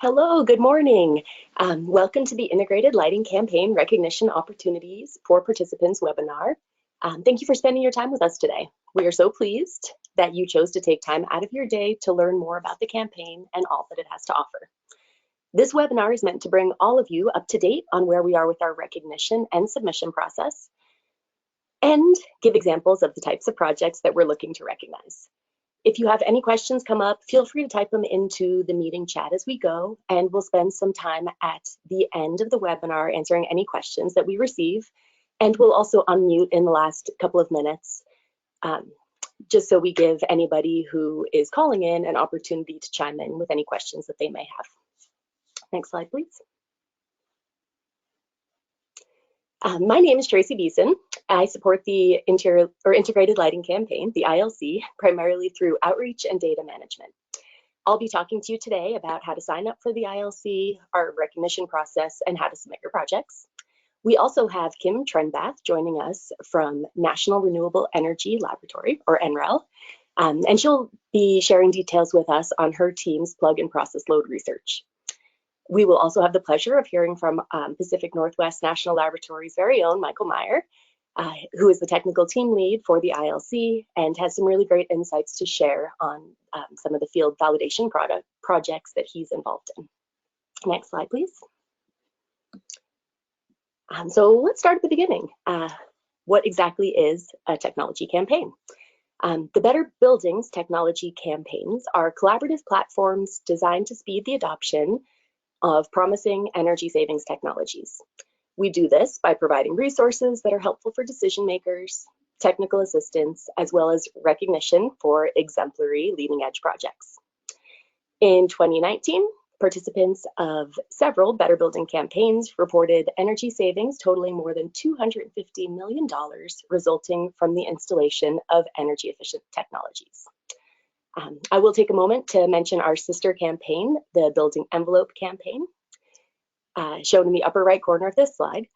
Hello, good morning. Welcome to the Integrated Lighting Campaign Recognition Opportunities for Participants webinar. Thank you for spending your time with us today. We are so pleased that you chose to take time out of your day to learn more about the campaign and all that it has to offer. This webinar is meant to bring all of you up to date on where we are with our recognition and submission process, and give examples of the types of projects that we're looking to recognize. If you have any questions come up, feel free to type them into the meeting chat as we go, and we'll spend some time at the end of the webinar answering any questions that we receive. And we'll also unmute in the last couple of minutes, just so we give anybody who is calling in an opportunity to chime in with any questions that they may have. Next slide, please. My name is Tracy Beeson. I support the Integrated Lighting Campaign, the ILC, primarily through outreach and data management. I'll be talking to you today about how to sign up for the ILC, our recognition process, and how to submit your projects. We also have Kim Trenbath joining us from National Renewable Energy Laboratory, or NREL, and she'll be sharing details with us on her team's plug and process load research. We will also have the pleasure of hearing from Pacific Northwest National Laboratory's very own Michael Meyer, who is the technical team lead for the ILC and has some really great insights to share on some of the field validation projects that he's involved in. Next slide, please. So let's start at the beginning. What exactly is a technology campaign? The Better Buildings technology campaigns are collaborative platforms designed to speed the adoption of promising energy savings technologies. We do this by providing resources that are helpful for decision makers, technical assistance, as well as recognition for exemplary leading edge projects. In 2019, participants of several Better Building campaigns reported energy savings totaling more than $250 million, resulting from the installation of energy efficient technologies. I will take a moment to mention our sister campaign, the Building Envelope campaign, shown in the upper right corner of this slide.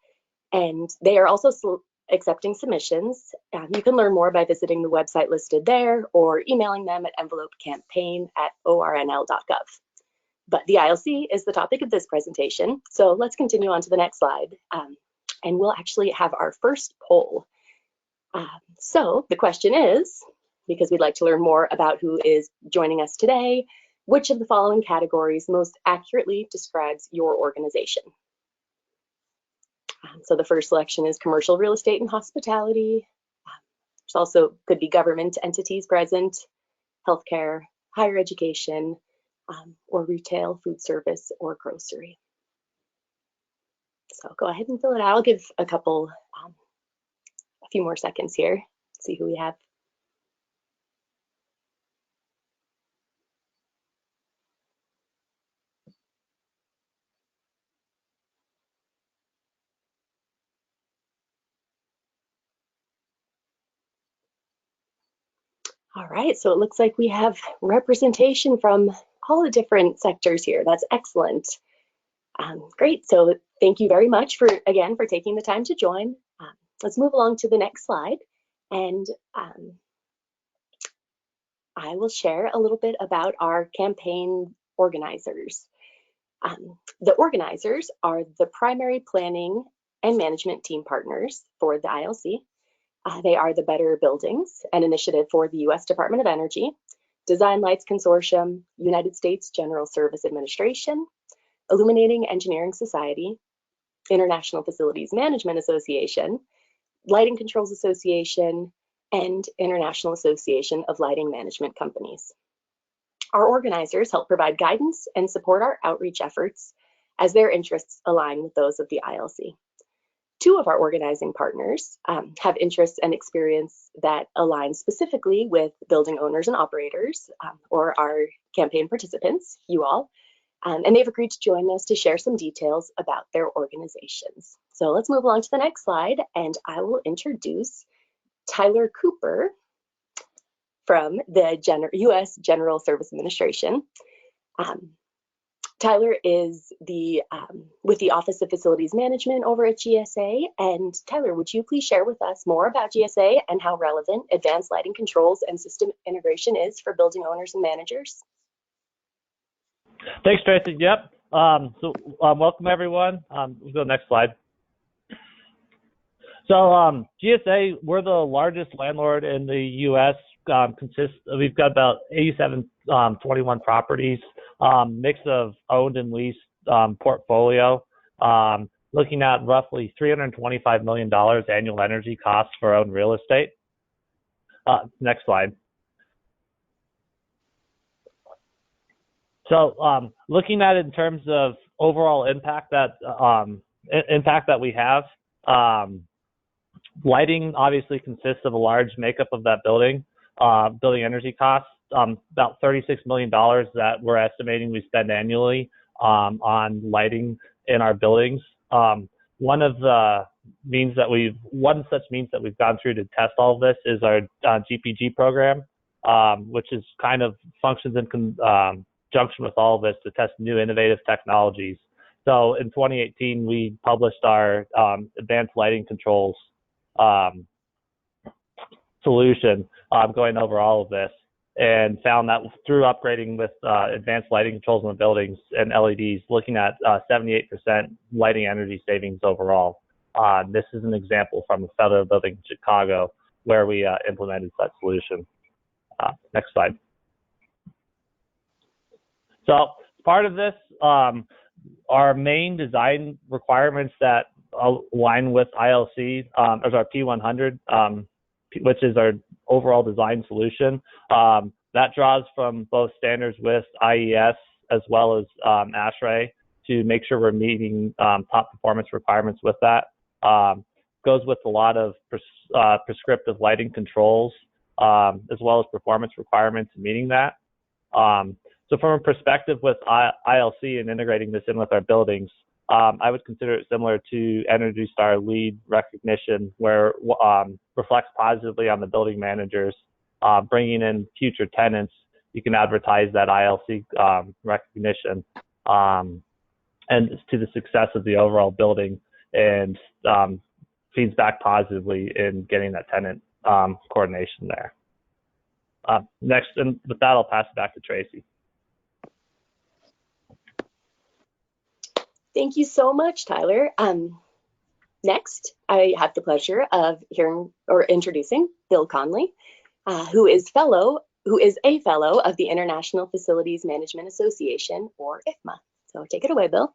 And they are also accepting submissions. You can learn more by visiting the website listed there or emailing them at envelopecampaign@ornl.gov. But the ILC is the topic of this presentation. So let's continue on to the next slide. And we'll actually have our first poll. So the question is, because we'd like to learn more about who is joining us today, which of the following categories most accurately describes your organization? So the first selection is commercial real estate and hospitality. There's also could be government entities present, healthcare, higher education, or retail, food service, or grocery. So go ahead and fill it out. I'll give a few more seconds here, see who we have. All right, so it looks like we have representation from all the different sectors here. That's excellent. Great, so thank you very much for taking the time to join. Let's move along to the next slide, and I will share a little bit about our campaign organizers. The organizers are the primary planning and management team partners for the ILC. They are the Better Buildings, an initiative for the U.S. Department of Energy, Design Lights Consortium, United States General Service Administration, Illuminating Engineering Society, International Facilities Management Association, Lighting Controls Association, and International Association of Lighting Management Companies. Our organizers help provide guidance and support our outreach efforts as their interests align with those of the ILC. Two of our organizing partners have interests and experience that align specifically with building owners and operators, or our campaign participants, you all, and they've agreed to join us to share some details about their organizations. So let's move along to the next slide, and I will introduce Tyler Cooper from the U.S. General Service Administration. Tyler is with the Office of Facilities Management over at GSA. And Tyler, would you please share with us more about GSA and how relevant advanced lighting controls and system integration is for building owners and managers? Thanks, Tracy. Yep. Welcome everyone. We'll go next slide. So GSA, we're the largest landlord in the U.S. We've got about 21 properties, mix of owned and leased portfolio, looking at roughly $325 million annual energy costs for owned real estate. Next slide. So looking at it in terms of overall impact that we have, lighting obviously consists of a large makeup of that building. Building energy costs, about $36 million that we're estimating we spend annually on lighting in our buildings. One such means that we've gone through to test all of this is our GPG program, which is kind of functions in conjunction with all of this to test new innovative technologies. So in 2018, we published our advanced lighting controls solution, going over all of this, and found that through upgrading with advanced lighting controls in the buildings and LEDs, looking at 78% lighting energy savings overall. This is an example from a federal building in Chicago where we implemented such solution. Next slide. So part of this, our main design requirements that align with ILC is our P100, which is our overall design solution. That draws from both standards with IES as well as ASHRAE to make sure we're meeting top performance requirements with that. Goes with a lot of prescriptive lighting controls as well as performance requirements meeting that. So from a perspective with ILC and integrating this in with our buildings, I would consider it similar to Energy Star LEED recognition, where reflects positively on the building managers. Bringing in future tenants, you can advertise that ILC recognition and to the success of the overall building, and feeds back positively in getting that tenant coordination there. Next, and with that, I'll pass it back to Tracy. Thank you so much, Tyler. Next, I have the pleasure of introducing Bill Conley, who is a fellow of the International Facilities Management Association, or IFMA. So take it away, Bill.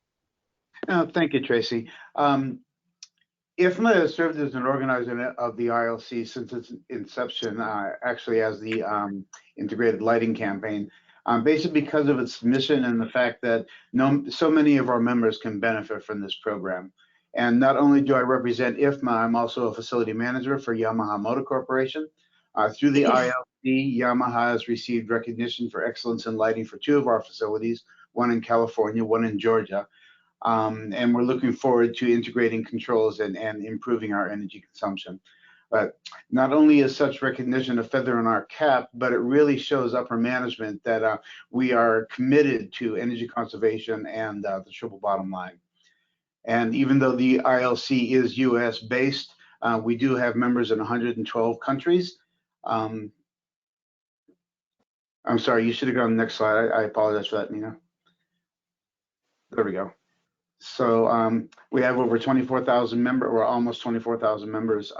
Thank you, Tracy. IFMA has served as an organizer of the ILC since its inception, actually as the Integrated Lighting Campaign, basically because of its mission and the fact that so many of our members can benefit from this program. And not only do I represent IFMA, I'm also a facility manager for Yamaha Motor Corporation. Through the ILC, Yamaha has received recognition for excellence in lighting for 2 of our facilities, one in California, one in Georgia. And we're looking forward to integrating controls and improving our energy consumption. But not only is such recognition a feather in our cap, but it really shows upper management that we are committed to energy conservation and the triple bottom line. And even though the ILC is US based, we do have members in 112 countries. I'm sorry, you should have gone to the next slide. I apologize for that, Nina. There we go. So we have over 24,000 members, or almost 24,000 members.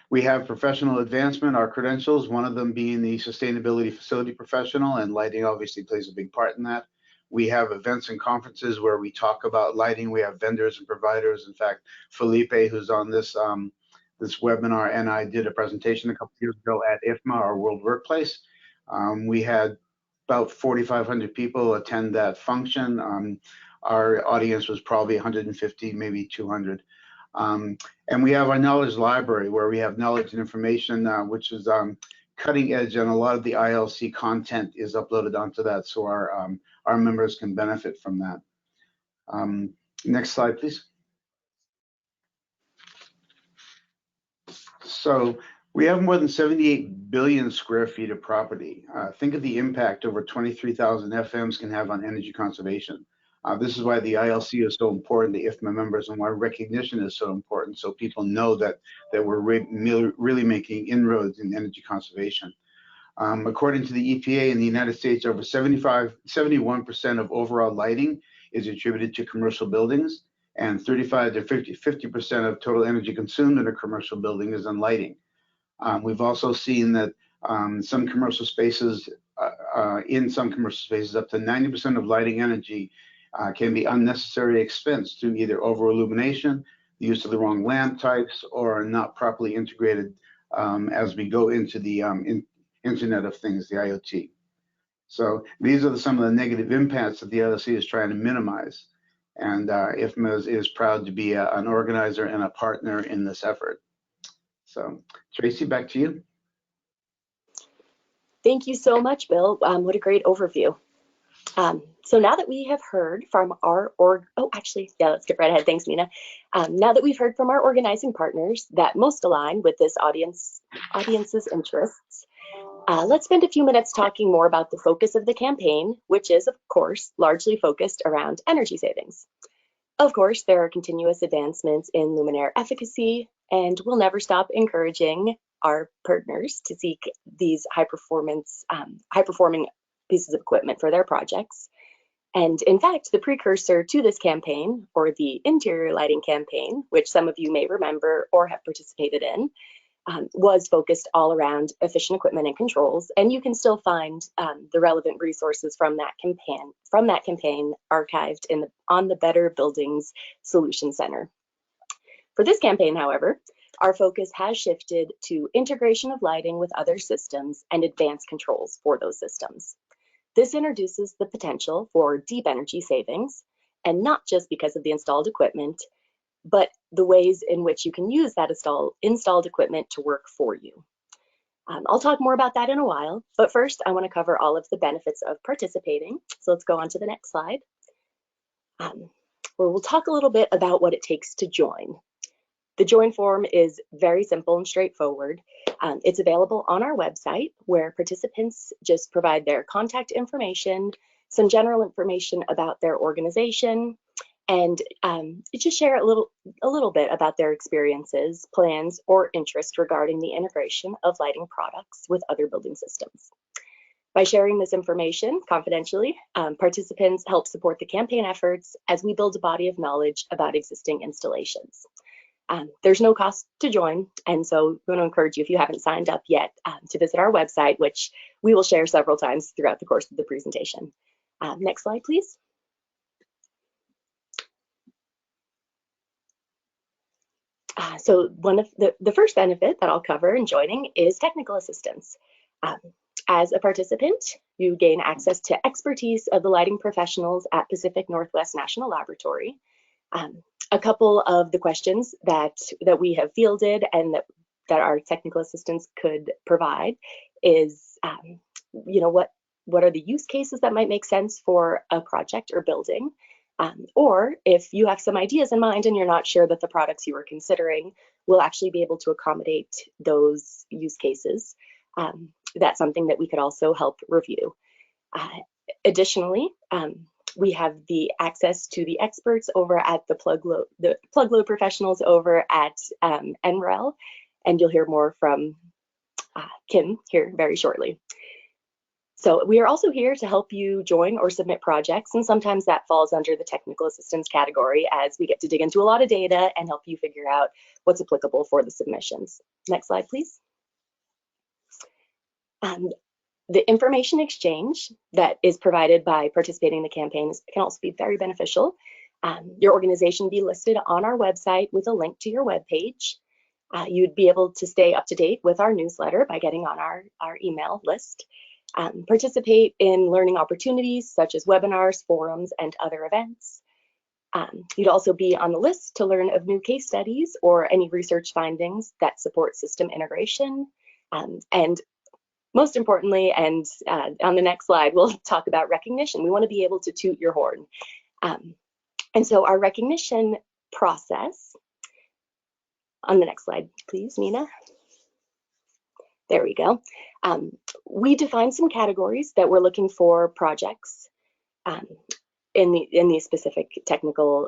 We have professional advancement, our credentials, one of them being the sustainability facility professional, and lighting obviously plays a big part in that. We have events and conferences where we talk about lighting. We have vendors and providers. In fact, Felipe, who's on this this webinar, and I did a presentation a couple of years ago at IFMA, our World Workplace. We had about 4,500 people attend that function. Our audience was probably 150, maybe 200. And we have our knowledge library where we have knowledge and information, which is cutting edge, and a lot of the ILC content is uploaded onto that, so our members can benefit from that. Next slide, please. So we have more than 78 billion square feet of property. Think of the impact over 23,000 FMs can have on energy conservation. This is why the ILC is so important to IFMA members, and why recognition is so important, so people know that we're really making inroads in energy conservation. According to the EPA in the United States, over 71% of overall lighting is attributed to commercial buildings, and 35 to 50% of total energy consumed in a commercial building is on lighting. We've also seen that some commercial spaces, in some commercial spaces, up to 90% of lighting energy can be unnecessary expense through either over illumination, the use of the wrong lamp types, or not properly integrated as we go into the Internet of Things, the IoT. So these are some of the negative impacts that the ILC is trying to minimize. And IFMA is proud to be an organizer and a partner in this effort. So Tracy, back to you. Thank you so much, Bill. What a great overview. So now that we have heard from our let's skip right ahead. Thanks, Nina. Now that we've heard from our organizing partners that most align with this audience's interests, let's spend a few minutes talking more about the focus of the campaign, which is, of course, largely focused around energy savings. Of course, there are continuous advancements in luminaire efficacy, and we'll never stop encouraging our partners to seek these high-performing pieces of equipment for their projects. And in fact, the precursor to this campaign, or the interior lighting campaign, which some of you may remember or have participated in, was focused all around efficient equipment and controls. And you can still find the relevant resources from that campaign archived on the Better Buildings Solution Center. For this campaign, however, our focus has shifted to integration of lighting with other systems and advanced controls for those systems. This introduces the potential for deep energy savings, and not just because of the installed equipment, but the ways in which you can use that installed equipment to work for you. I'll talk more about that in a while, but first I want to cover all of the benefits of participating. So let's go on to the next slide, where we'll talk a little bit about what it takes to join. The join form is very simple and straightforward. It's available on our website, where participants just provide their contact information, some general information about their organization, and just share a little bit about their experiences, plans, or interest regarding the integration of lighting products with other building systems. By sharing this information confidentially, participants help support the campaign efforts as we build a body of knowledge about existing installations. There's no cost to join, and so we want to encourage you, if you haven't signed up yet, to visit our website, which we will share several times throughout the course of the presentation. Next slide, please. So one of the first benefit that I'll cover in joining is technical assistance. As a participant, you gain access to expertise of the lighting professionals at Pacific Northwest National Laboratory. A couple of the questions that we have fielded and that our technical assistants could provide is, what are the use cases that might make sense for a project or building? Or if you have some ideas in mind and you're not sure that the products you are considering will actually be able to accommodate those use cases, that's something that we could also help review. Additionally, we have the access to the experts over at the plug load professionals over at NREL, and you'll hear more from Kim here very shortly. So we are also here to help you join or submit projects, and sometimes that falls under the technical assistance category, as we get to dig into a lot of data and help you figure out what's applicable for the submissions. Next slide, please. The information exchange that is provided by participating in the campaigns can also be very beneficial. Your organization will be listed on our website with a link to your webpage. You'd be able to stay up to date with our newsletter by getting on our email list. Participate in learning opportunities such as webinars, forums, and other events. You'd also be on the list to learn of new case studies or any research findings that support system integration. And most importantly, and on the next slide, we'll talk about recognition. We want to be able to toot your horn. And so our recognition process, on the next slide, please, Nina. There we go. We defined some categories that we're looking for projects in these specific technical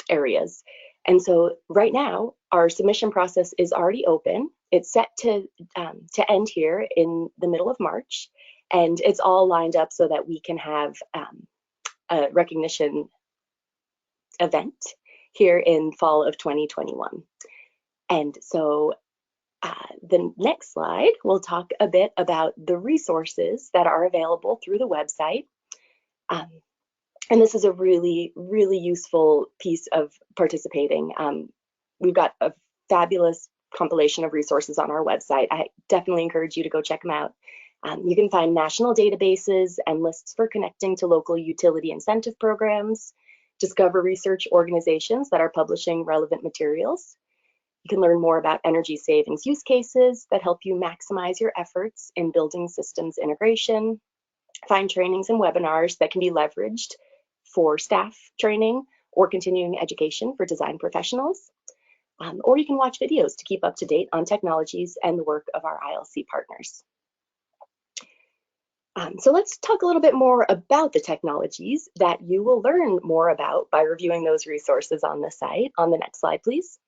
areas. And so right now, our submission process is already open. It's set to end here in the middle of March, and it's all lined up so that we can have recognition event here in fall of 2021. And so the next slide, we'll talk a bit about the resources that are available through the website. And this is a really, really useful piece of participating. We've got a fabulous compilation of resources on our website. I definitely encourage you to go check them out. You can find national databases and lists for connecting to local utility incentive programs, discover research organizations that are publishing relevant materials. You can learn more about energy savings use cases that help you maximize your efforts in building systems integration, find trainings and webinars that can be leveraged for staff training or continuing education for design professionals. Or you can watch videos to keep up to date on technologies and the work of our ILC partners. So let's talk a little bit more about the technologies that you will learn more about by reviewing those resources on the site. On the next slide, please.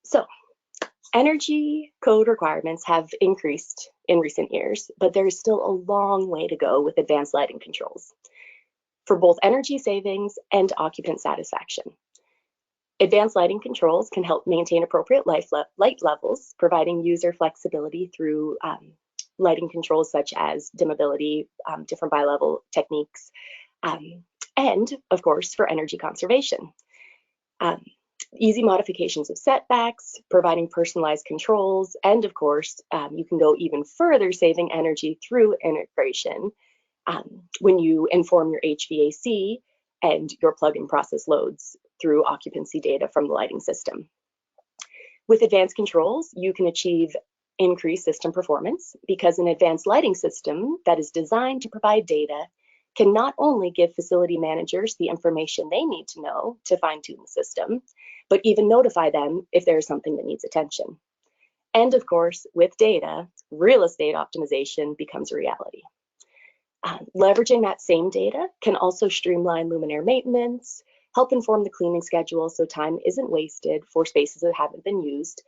So energy code requirements have increased in recent years, but there's still a long way to go with advanced lighting controls for both energy savings and occupant satisfaction. Advanced lighting controls can help maintain appropriate light levels, providing user flexibility through lighting controls such as dimmability, different bi-level techniques, and of course for energy conservation. Easy modifications of setbacks, providing personalized controls, and of course, you can go even further saving energy through integration when you inform your HVAC and your plug-in process loads through occupancy data from the lighting system. With advanced controls, you can achieve increased system performance because an advanced lighting system that is designed to provide data can not only give facility managers the information they need to know to fine-tune the system, but even notify them if there is something that needs attention. And of course, with data, real estate optimization becomes a reality. Leveraging that same data can also streamline luminaire maintenance, help inform the cleaning schedule so time isn't wasted for spaces that haven't been used,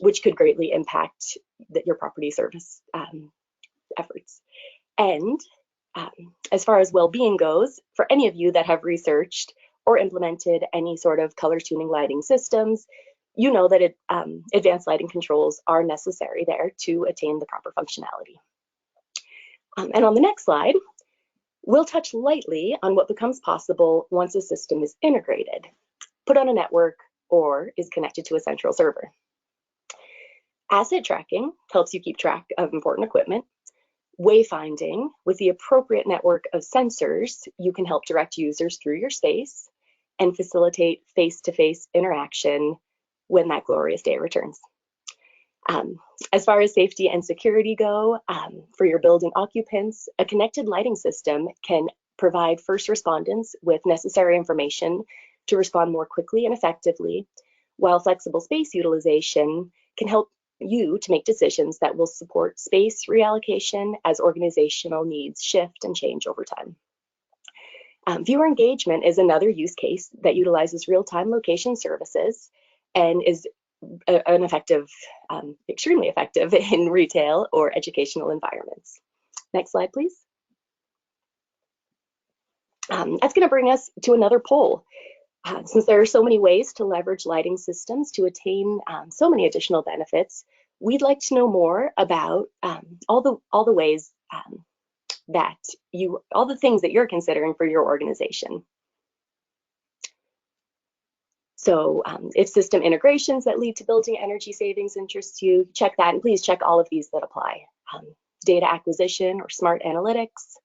which could greatly impact your property service efforts. And as far as well-being goes, for any of you that have researched or implemented any sort of color tuning lighting systems, you know that advanced lighting controls are necessary there to attain the proper functionality. And on the next slide, we'll touch lightly on what becomes possible once a system is integrated, put on a network, or is connected to a central server. Asset tracking helps you keep track of important equipment. Wayfinding, with the appropriate network of sensors, you can help direct users through your space and facilitate face-to-face interaction when that glorious day returns. As far as safety and security go, for your building occupants, a connected lighting system can provide first responders with necessary information to respond more quickly and effectively, while flexible space utilization can help you to make decisions that will support space reallocation as organizational needs shift and change over time. Viewer engagement is another use case that utilizes real-time location services and is an effective, extremely effective in retail or educational environments. Next slide, please. That's going to bring us to another poll. Since there are so many ways to leverage lighting systems to attain so many additional benefits, we'd like to know more about all the ways all the things that you're considering for your organization. So if system integrations that lead to building energy savings interest you, check that, and please check all of these that apply. Data acquisition or smart analytics,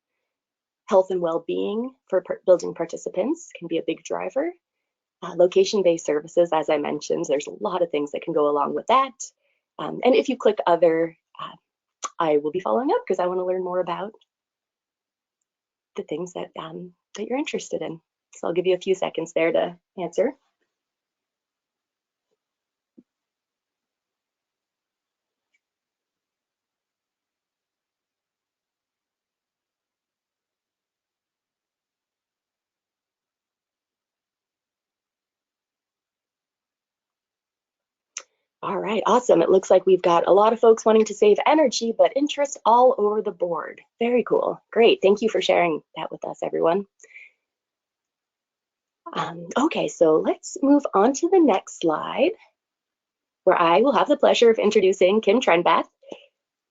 health and well-being for building participants can be a big driver. Location-based services, as I mentioned, there's a lot of things that can go along with that. And if you click other, I will be following up because I want to learn more about the things that you're interested in. So I'll give you a few seconds there to answer. All right, awesome. It looks like we've got a lot of folks wanting to save energy, but interest all over the board. Very cool. Great. Thank you for sharing that with us, everyone. Okay, so let's move on to the next slide, where I will have the pleasure of introducing Kim Trenbath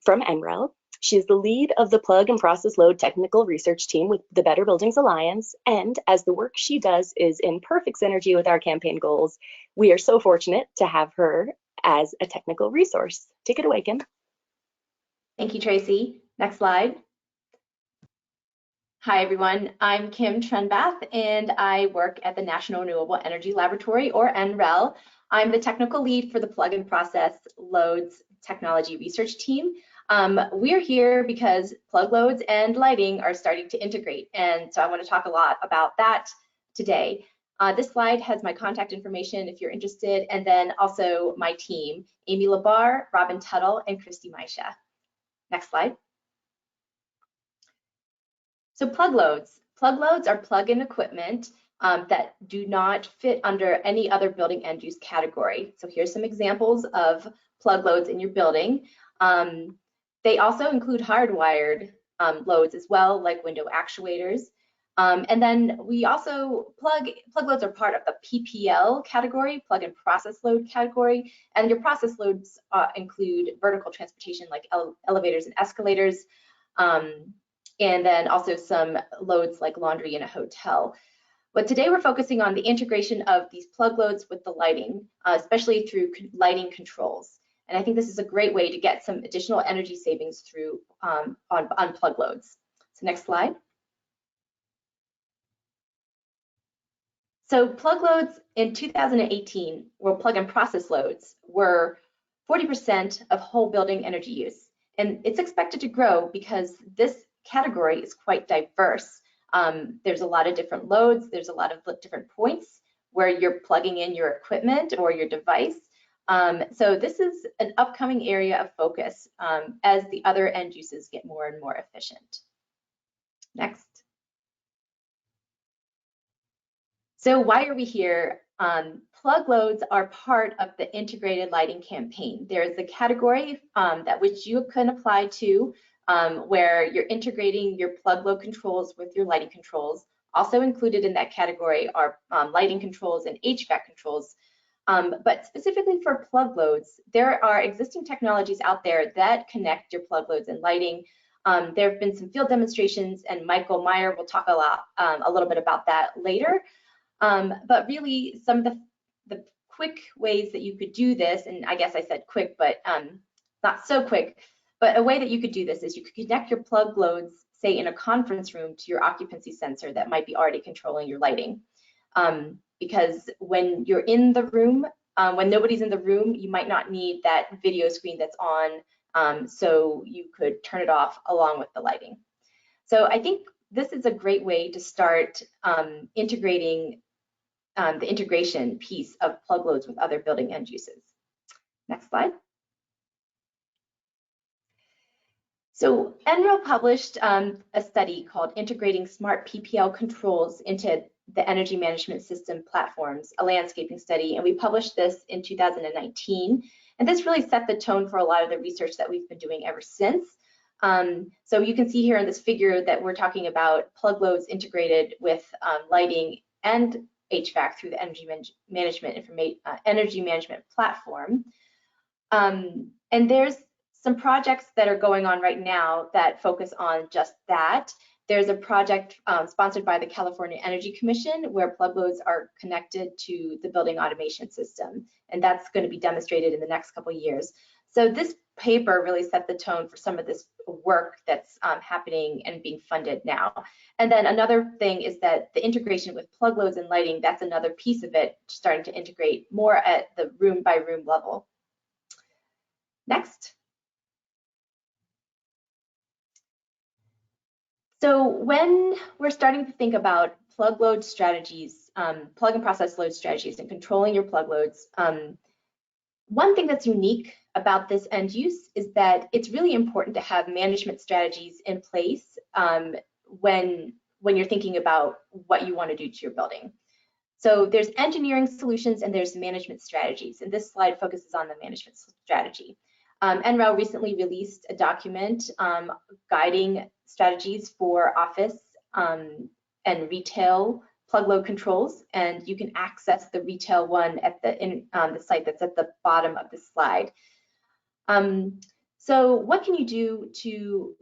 from NREL. She is the lead of the Plug and Process Load Technical Research Team with the Better Buildings Alliance, and as the work she does is in perfect synergy with our campaign goals, we are so fortunate to have her as a technical resource. Take it away, Kim. Thank you, Tracy. Next slide. Hi, everyone. I'm Kim Trenbath, and I work at the National Renewable Energy Laboratory, or NREL. I'm the technical lead for the Plug and Process Loads Technology Research Team. We're here because plug loads and lighting are starting to integrate, and so I want to talk a lot about that today. This slide has my contact information if you're interested, and then also my team, Amy Labar, Robin Tuttle, and Christy Maisha. Next slide. So plug loads. Plug loads are plug-in equipment that do not fit under any other building end use category. So here's some examples of plug loads in your building. They also include hardwired loads as well, like window actuators. And then we also plug loads are part of the PPL category, plug and process load category. And your process loads include vertical transportation like elevators and escalators. And then also some loads like laundry in a hotel. But today we're focusing on the integration of these plug loads with the lighting, especially through lighting controls. And I think this is a great way to get some additional energy savings through on plug loads. So next slide. So plug loads in 2018, or plug and process loads, were 40% of whole building energy use. And it's expected to grow because this category is quite diverse. There's a lot of different loads, there's a lot of different points where you're plugging in your equipment or your device. So this is an upcoming area of focus as the other end uses get more and more efficient. Next. So why are we here? Plug loads are part of the integrated lighting campaign. There is a category that which you can apply to where you're integrating your plug load controls with your lighting controls. Also included in that category are lighting controls and HVAC controls. But specifically for plug loads, there are existing technologies out there that connect your plug loads and lighting. There have been some field demonstrations, and Meyer will talk a little bit about that later. But really, some of the quick ways that you could do this, and I guess I said quick, but not so quick, but a way that you could do this is you could connect your plug loads, say in a conference room, to your occupancy sensor that might be already controlling your lighting. Because when you're in the room, when nobody's in the room, you might not need that video screen that's on, so you could turn it off along with the lighting. So I think this is a great way to start integrating the integration piece of plug loads with other building end uses. Next slide. So NREL published a study called Integrating Smart PPL Controls into the Energy Management System Platforms, a landscaping study, and we published this in 2019. And this really set the tone for a lot of the research that we've been doing ever since. So you can see here in this figure that we're talking about plug loads integrated with lighting and HVAC through the energy management platform. And there's some projects that are going on right now that focus on just that. There's a project sponsored by the California Energy Commission where plug loads are connected to the building automation system, and that's going to be demonstrated in the next couple of years. So this paper really set the tone for some of this work that's happening and being funded now. And then another thing is that the integration with plug loads and lighting, that's another piece of it, starting to integrate more at the room by room level. Next. So when we're starting to think about plug load strategies, plug and process load strategies and controlling your plug loads, one thing that's unique about this end use is that it's really important to have management strategies in place when you're thinking about what you want to do to your building. So there's engineering solutions and there's management strategies. And this slide focuses on the management strategy. NREL recently released a document guiding strategies for office and retail plug load controls, and you can access the retail one at the site that's at the bottom of the slide. So what can you do to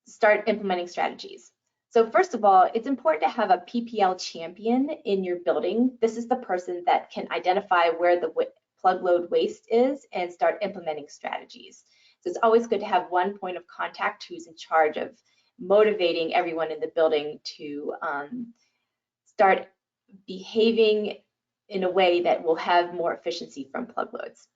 start implementing strategies? So first of all, it's important to have a PPL champion in your building. This is the person that can identify where the plug load waste is and start implementing strategies. So it's always good to have one point of contact who's in charge of motivating everyone in the building to start behaving in a way that will have more efficiency from plug loads.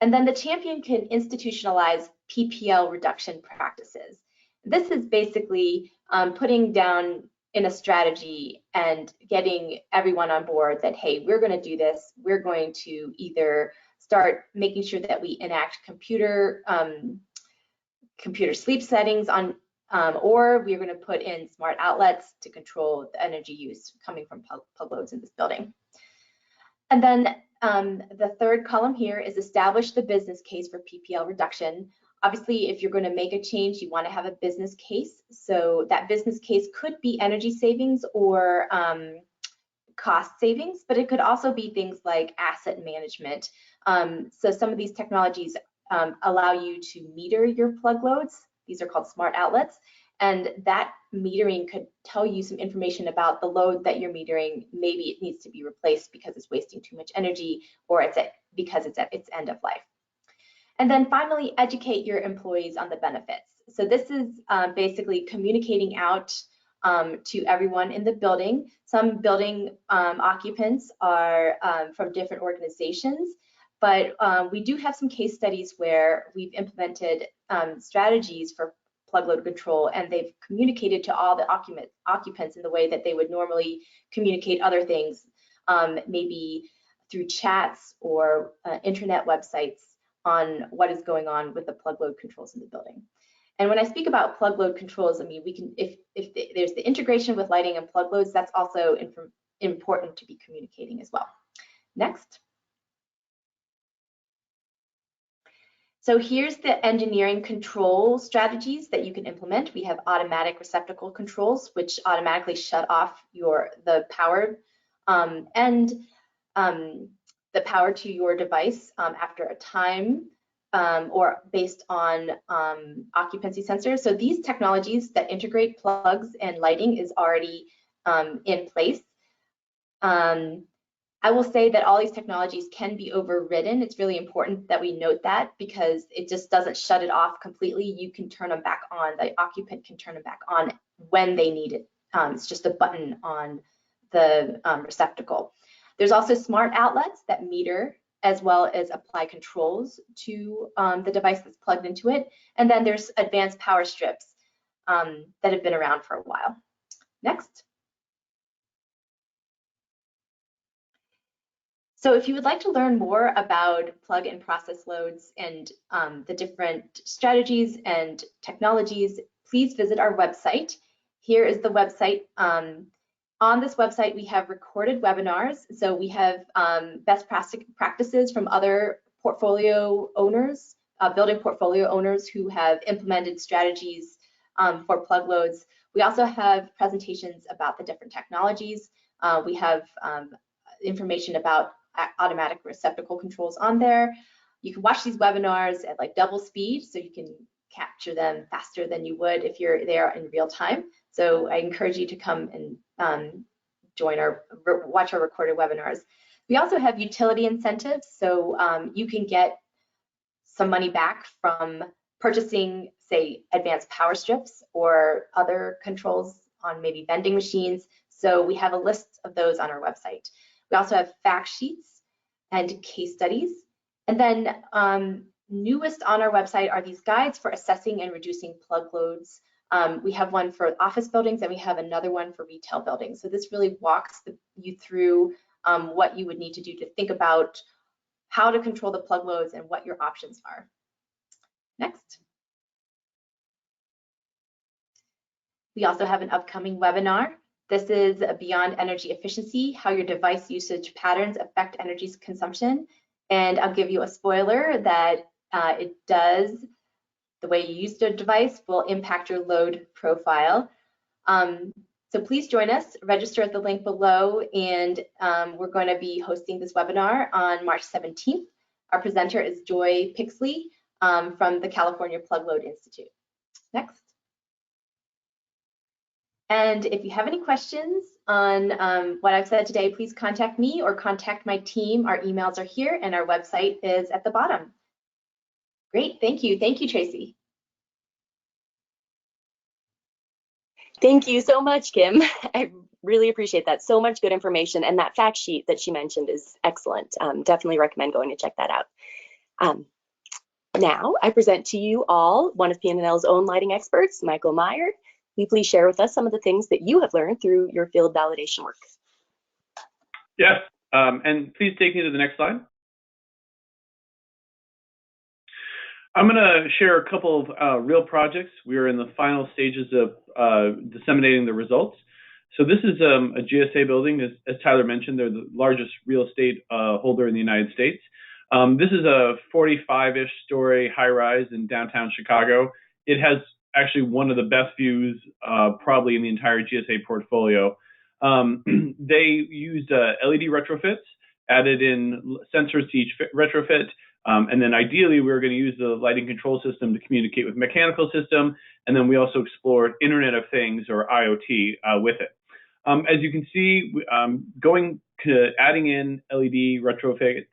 And then the champion can institutionalize PPL reduction practices. This is basically putting down in a strategy and getting everyone on board that, hey, we're going to do this. We're going to either start making sure that we enact computer sleep settings on, or we're going to put in smart outlets to control the energy use coming from plug loads in this building. And then the third column here is establish the business case for PPL reduction. Obviously, if you're going to make a change, you want to have a business case. So that business case could be energy savings or cost savings, but it could also be things like asset management. So some of these technologies allow you to meter your plug loads. These are called smart outlets. And that metering could tell you some information about the load that you're metering. Maybe it needs to be replaced because it's wasting too much energy, or because it's at its end of life. And then finally, educate your employees on the benefits. So this is basically communicating out to everyone in the building. Some building occupants are from different organizations, but we do have some case studies where we've implemented strategies for plug load control, and they've communicated to all the occupants in the way that they would normally communicate other things, maybe through chats or internet websites on what is going on with the plug load controls in the building. And when I speak about plug load controls, I mean, we can, if there's the integration with lighting and plug loads, that's also important to be communicating as well. Next. So here's the engineering control strategies that you can implement. We have automatic receptacle controls, which automatically shut off the power the power to your device after a time or based on occupancy sensors. So these technologies that integrate plugs and lighting is already in place. I will say that all these technologies can be overridden. It's really important that we note that, because it just doesn't shut it off completely. You can turn them back on. The occupant can turn them back on when they need it. It's just a button on the receptacle. There's also smart outlets that meter as well as apply controls to the device that's plugged into it. And then there's advanced power strips that have been around for a while. Next. So if you would like to learn more about plug and process loads and the different strategies and technologies, please visit our website. Here is the website. On this website, we have recorded webinars. So we have best practices from other portfolio owners, building portfolio owners who have implemented strategies for plug loads. We also have presentations about the different technologies. We have information about automatic receptacle controls on there. You can watch these webinars at like double speed, so you can capture them faster than you would if you're there in real time. So I encourage you to come and watch our recorded webinars. We also have utility incentives, so you can get some money back from purchasing, say, advanced power strips or other controls on maybe vending machines. So we have a list of those on our website. We also have fact sheets and case studies. And then newest on our website are these guides for assessing and reducing plug loads. We have one for office buildings and we have another one for retail buildings. So this really walks you through what you would need to do to think about how to control the plug loads and what your options are. Next. We also have an upcoming webinar. This is beyond energy efficiency, how your device usage patterns affect energy consumption. And I'll give you a spoiler that it does, the way you use the device will impact your load profile. So please join us, register at the link below, and we're going to be hosting this webinar on March 17th. Our presenter is Joy Pixley from the California Plug Load Institute. Next. And if you have any questions on what I've said today, please contact me or contact my team. Our emails are here and our website is at the bottom. Great, thank you. Thank you, Tracy. Thank you so much, Kim. I really appreciate that. So much good information, and that fact sheet that she mentioned is excellent. Definitely recommend going to check that out. Now, I present to you all one of PNNL's own lighting experts, Michael Meyer. Will you please share with us some of the things that you have learned through your field validation work? Yes, and please take me to the next slide. I'm going to share a couple of real projects. We are in the final stages of disseminating the results. So this is a GSA building. As Tyler mentioned, they're the largest real estate holder in the United States. This is a 45-ish story high-rise in downtown Chicago. It has actually one of the best views probably in the entire GSA portfolio. They used LED retrofits, added in sensors to each retrofit, and then ideally we were going to use the lighting control system to communicate with mechanical system, and then we also explored Internet of Things, or IoT, with it. As you can see, going to adding in LED retrofits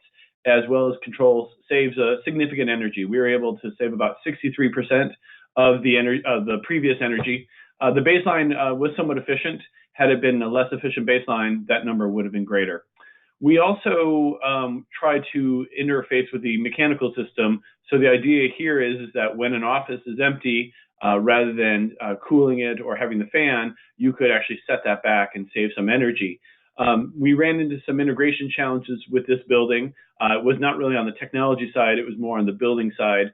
as well as controls saves significant energy. We were able to save about 63% of the previous energy. The baseline was somewhat efficient. Had it been a less efficient baseline, that number would have been greater. We also try to interface with the mechanical system. So the idea here is that when an office is empty, rather than cooling it or having the fan, you could actually set that back and save some energy. We ran into some integration challenges with this building. It was not really on the technology side, it was more on the building side.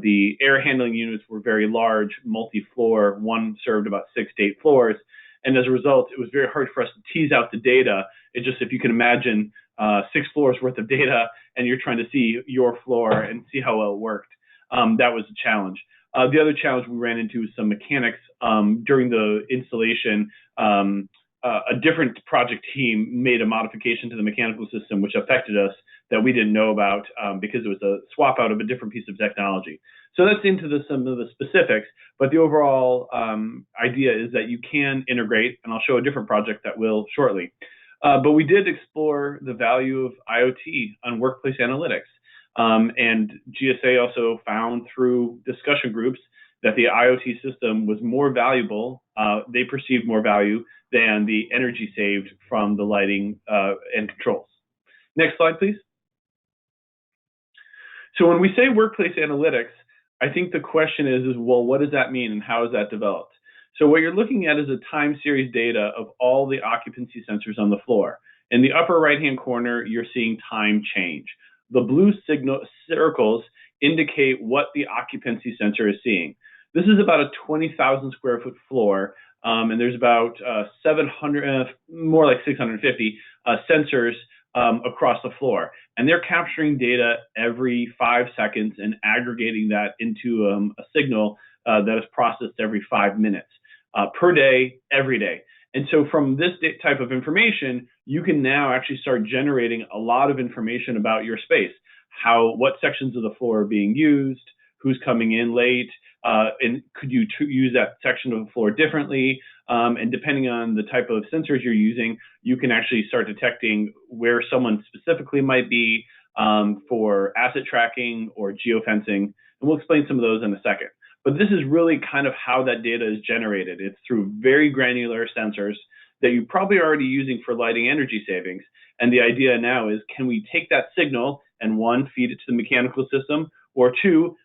The air handling units were very large, multi-floor. One served about 6 to 8 floors. And as a result, it was very hard for us to tease out the data. It just, if you can imagine 6 floors worth of data and you're trying to see your floor and see how well it worked, that was a challenge. The other challenge we ran into was some mechanics during the installation. A different project team made a modification to the mechanical system, which affected us that we didn't know about because it was a swap out of a different piece of technology. So that's into some of the specifics, but the overall idea is that you can integrate, and I'll show a different project that will shortly. But we did explore the value of IoT on workplace analytics. And GSA also found through discussion groups that the IoT system was more valuable, they perceived more value than the energy saved from the lighting and controls. Next slide, please. So when we say workplace analytics, I think the question is, well, what does that mean and how is that developed? So what you're looking at is a time series data of all the occupancy sensors on the floor. In the upper right-hand corner, you're seeing time change. The blue circles indicate what the occupancy sensor is seeing. This is about a 20,000 square foot floor, and there's about 700, more like 650 sensors across the floor. And they're capturing data every 5 seconds and aggregating that into a signal that is processed every 5 minutes per day, every day. And so from this type of information, you can now actually start generating a lot of information about your space, what sections of the floor are being used, who's coming in late, and could you use that section of the floor differently? And depending on the type of sensors you're using, you can actually start detecting where someone specifically might be for asset tracking or geofencing. And we'll explain some of those in a second. But this is really kind of how that data is generated. It's through very granular sensors that you're probably already using for lighting energy savings. And the idea now is, can we take that signal and one, feed it to the mechanical system, or two,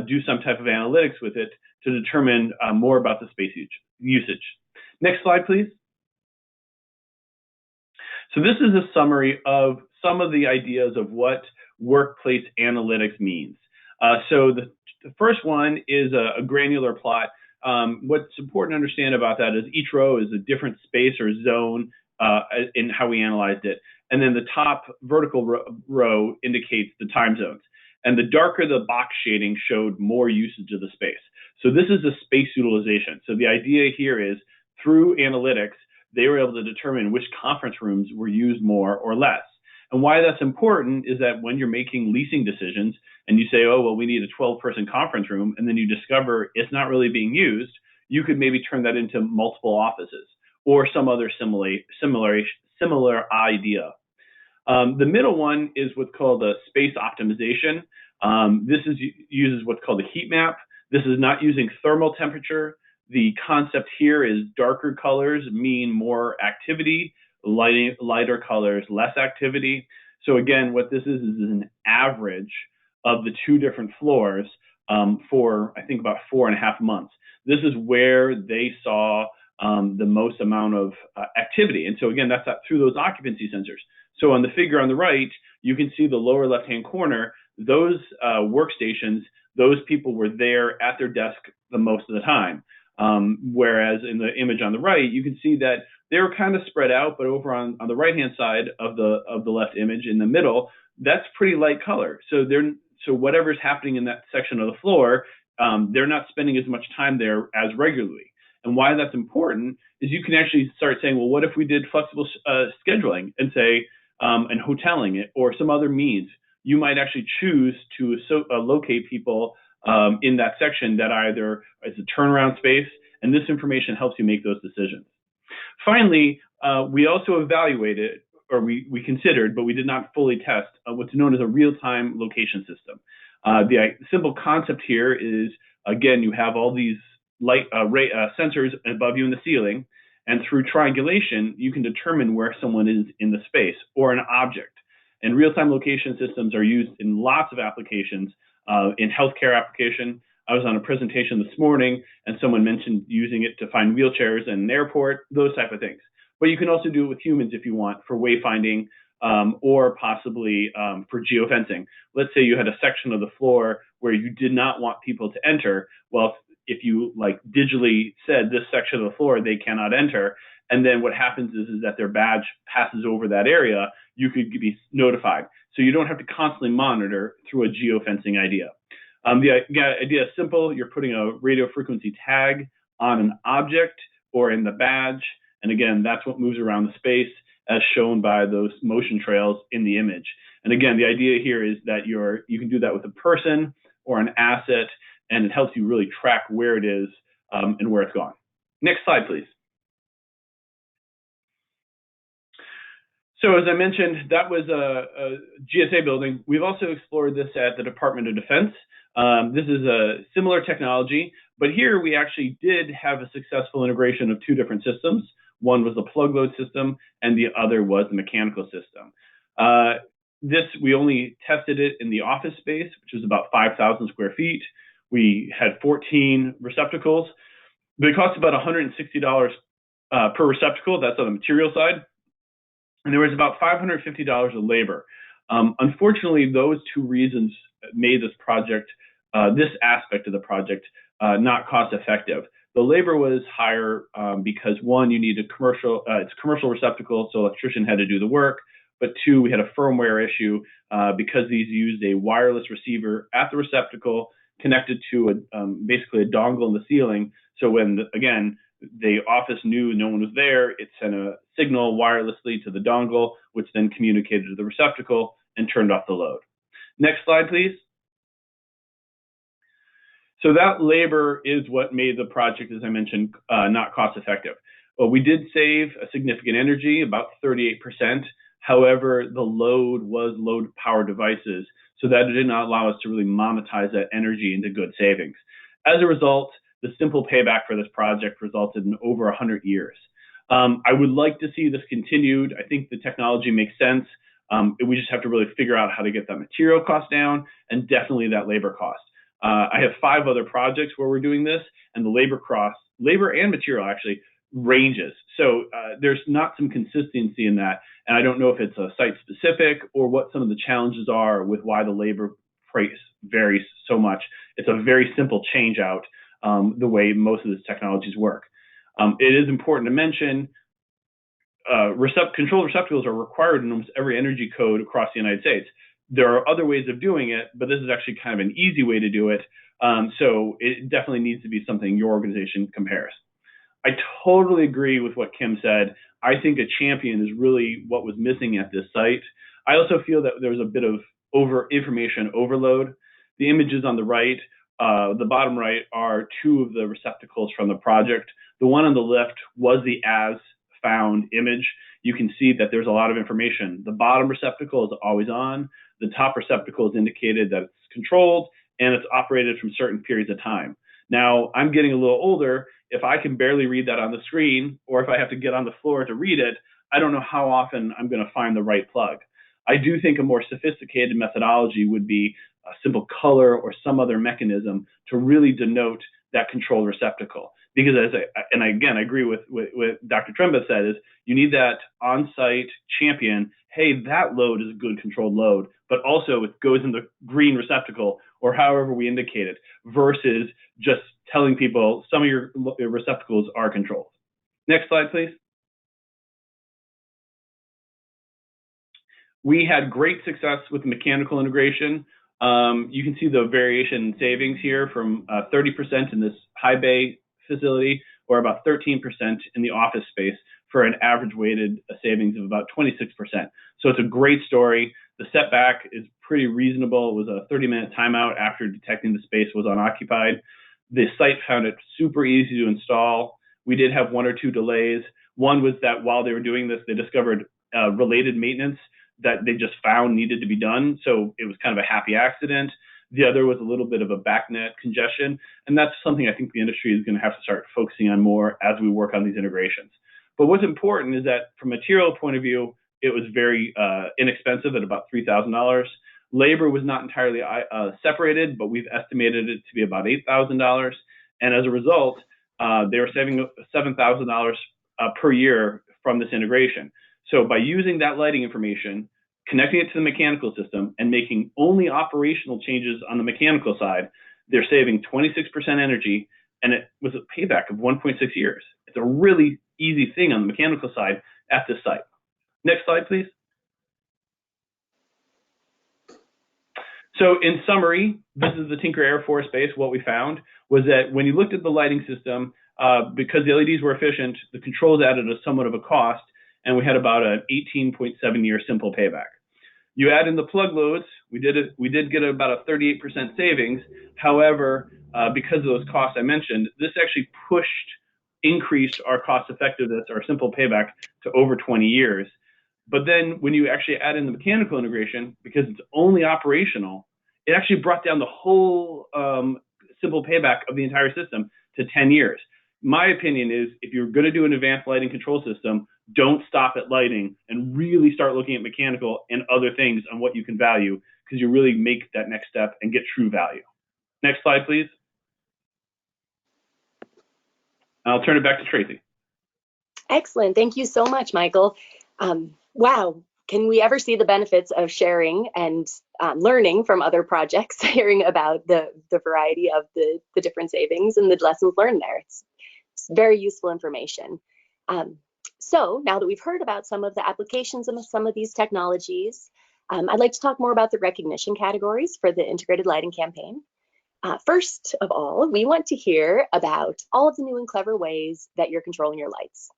do some type of analytics with it to determine more about the space usage. Next slide, please. So this is a summary of some of the ideas of what workplace analytics means. So the first one is a granular plot what's important to understand about that is each row is a different space or zone in how we analyzed it. And then the top vertical row indicates the time zones. And the darker the box shading showed more usage of the space. So this is a space utilization. So the idea here is through analytics, they were able to determine which conference rooms were used more or less. And why that's important is that when you're making leasing decisions and you say, oh, well, we need a 12-person conference room, and then you discover it's not really being used, you could maybe turn that into multiple offices or some other similar idea. The middle one is what's called a space optimization. This uses what's called a heat map. This is not using thermal temperature. The concept here is darker colors mean more activity, lighter colors, less activity. So again, what this is an average of the two different floors for, I think, about 4.5 months. This is where they saw the most amount of activity. And so again, that's through those occupancy sensors. So on the figure on the right, you can see the lower left-hand corner, those workstations, those people were there at their desk the most of the time. Whereas in the image on the right, you can see that they were kind of spread out, but over on the right-hand side of the left image in the middle, that's pretty light color. So whatever's happening in that section of the floor, they're not spending as much time there as regularly. And why that's important is you can actually start saying, well, what if we did flexible scheduling and say, and hoteling it or some other means? You might actually choose to locate people in that section that either is a turnaround space, and this information helps you make those decisions. Finally, we also evaluated, or we considered, but we did not fully test, what's known as a real-time location system. The simple concept here is, again, you have all these light sensors above you in the ceiling, and through triangulation, you can determine where someone is in the space or an object. And real-time location systems are used in lots of applications. In healthcare application, I was on a presentation this morning, and someone mentioned using it to find wheelchairs in an airport, those type of things. But you can also do it with humans if you want for wayfinding or possibly for geofencing. Let's say you had a section of the floor where you did not want people to enter. Well, if you like digitally said this section of the floor they cannot enter, and then what happens is that their badge passes over that area, you could be notified. So you don't have to constantly monitor through a geofencing idea. The idea is simple. You're putting a radio frequency tag on an object or in the badge. And again, that's what moves around the space as shown by those motion trails in the image. And again, the idea here is that you can do that with a person or an asset, and it helps you really track where it is and where it's gone. Next slide, please. So as I mentioned, that was a GSA building. We've also explored this at the Department of Defense. This is a similar technology, but here we actually did have a successful integration of two different systems. One was the plug load system, and the other was the mechanical system. We only tested it in the office space, which is about 5,000 square feet. We had 14 receptacles. They cost about $160 per receptacle. That's on the material side. And there was about $550 of labor. Unfortunately, those two reasons made this project, this aspect of the project, not cost effective. The labor was higher because one, you need it's commercial receptacle, so electrician had to do the work. But two, we had a firmware issue because these used a wireless receiver at the receptacle connected to basically a dongle in the ceiling. So when, again, the office knew no one was there, it sent a signal wirelessly to the dongle, which then communicated to the receptacle and turned off the load. Next slide, please. So that labor is what made the project, as I mentioned, not cost effective. Well, we did save a significant energy, about 38%. However, the load was low power devices, so that it did not allow us to really monetize that energy into good savings. As a result, the simple payback for this project resulted in over 100 years. I would like to see this continued. I think the technology makes sense. We just have to really figure out how to get that material cost down and definitely that labor cost. I have 5 other projects where we're doing this, and the labor and material actually ranges. So there's not some consistency in that. And I don't know if it's a site specific or what some of the challenges are with why the labor price varies so much. It's a very simple change out. the way most of these technologies work. It is important to mention controlled receptacles are required in almost every energy code across the United States. There are other ways of doing it, but this is actually kind of an easy way to do it. So it definitely needs to be something your organization compares. I totally agree with what Kim said. I think a champion is really what was missing at this site. I also feel that there's a bit of information overload. The images on the right, the bottom right, are two of the receptacles from the project. The one on the left was the as found image. You can see that there's a lot of information. The bottom receptacle is always on. The top receptacle is indicated that it's controlled and it's operated from certain periods of time. Now, I'm getting a little older. If I can barely read that on the screen, or if I have to get on the floor to read it, I don't know how often I'm going to find the right plug. I do think a more sophisticated methodology would be a simple color or some other mechanism to really denote that controlled receptacle. Because and again, I agree with Dr. Trenbath said, is you need that on-site champion. Hey, that load is a good controlled load, but also it goes in the green receptacle or however we indicate it, versus just telling people some of your receptacles are controlled. Next slide, please. We had great success with mechanical integration. You can see the variation in savings here from 30% in this high bay facility, or about 13% in the office space, for an average weighted savings of about 26%. So it's a great story. The setback is pretty reasonable. It was a 30-minute timeout after detecting the space was unoccupied. The site found it super easy to install. We did have one or two delays. One was that while they were doing this, they discovered related maintenance that they just found needed to be done. So it was kind of a happy accident. The other was a little bit of a backnet congestion. And that's something I think the industry is going to have to start focusing on more as we work on these integrations. But what's important is that from a material point of view, it was very inexpensive at about $3,000. Labor was not entirely separated, but we've estimated it to be about $8,000. And as a result, they were saving $7,000 per year from this integration. So by using that lighting information, connecting it to the mechanical system, and making only operational changes on the mechanical side, they're saving 26% energy, and it was a payback of 1.6 years. It's a really easy thing on the mechanical side at this site. Next slide, please. So in summary, this is the Tinker Air Force Base. What we found was that when you looked at the lighting system, because the LEDs were efficient, the controls added a somewhat of a cost, and we had about an 18.7 year simple payback. You add in the plug loads, we did get about a 38% savings. However, because of those costs I mentioned, this actually increased our cost effectiveness, our simple payback, to over 20 years. But then when you actually add in the mechanical integration, because it's only operational, it actually brought down the whole simple payback of the entire system to 10 years. My opinion is, if you're going to do an advanced lighting control system, don't stop at lighting and really start looking at mechanical and other things on what you can value, because you really make that next step and get true value. Next slide, please. I'll turn it back to Tracy. Excellent. Thank you so much, Michael. Wow. Can we ever see the benefits of sharing and learning from other projects, hearing about the variety of the different savings and the lessons learned there? It's very useful information. So now that we've heard about some of the applications of some of these technologies, I'd like to talk more about the recognition categories for the integrated lighting campaign. First of all, we want to hear about all of the new and clever ways that you're controlling your lights.